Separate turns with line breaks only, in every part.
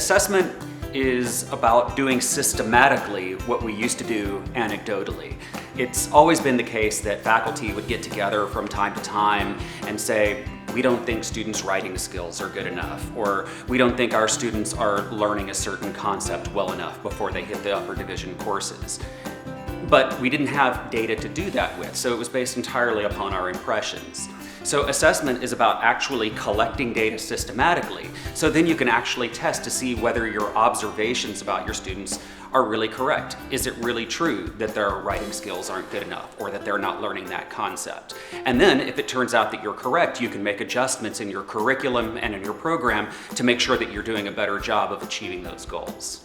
Assessment is about doing systematically what we used to do anecdotally. It's always been the case that faculty would get together from time to time and say, we don't think students' writing skills are good enough, or we don't think our students are learning a certain concept well enough before they hit the upper division courses. But we didn't have data to do that with, so it was based entirely upon our impressions. So assessment is about actually collecting data systematically, so then you can actually test to see whether your observations about your students are really correct. Is it really true that their writing skills aren't good enough, or that they're not learning that concept? And then if it turns out that you're correct, you can make adjustments in your curriculum and in your program to make sure that you're doing a better job of achieving those goals.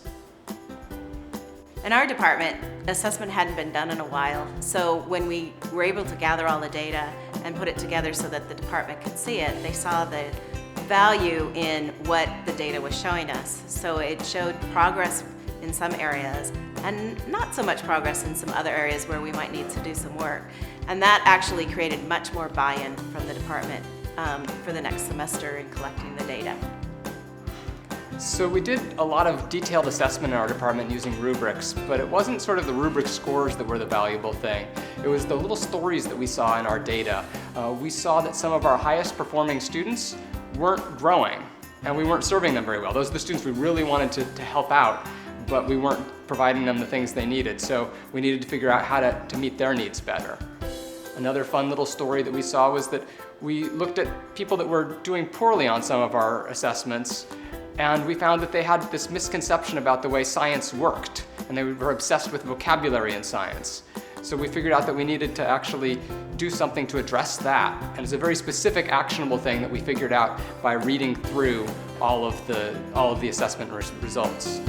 In our department, assessment hadn't been done in a while, so when we were able to gather all the data and put it together so that the department could see it, they saw the value in what the data was showing us. So it showed progress in some areas and not so much progress in some other areas where we might need to do some work. And that actually created much more buy-in from the department for the next semester in collecting the data.
So we did a lot of detailed assessment in our department using rubrics, but it wasn't sort of the rubric scores that were the valuable thing. It was the little stories that we saw in our data. We saw that some of our highest performing students weren't growing, and we weren't serving them very well. Those are the students we really wanted to help out, but we weren't providing them the things they needed, so we needed to figure out how to meet their needs better. Another fun little story that we saw was that we looked at people that were doing poorly on some of our assessments, and we found that they had this misconception about the way science worked, and they were obsessed with vocabulary in science. So we figured out that we needed to actually do something to address that. And it's a very specific, actionable thing that we figured out by reading through all of the assessment results.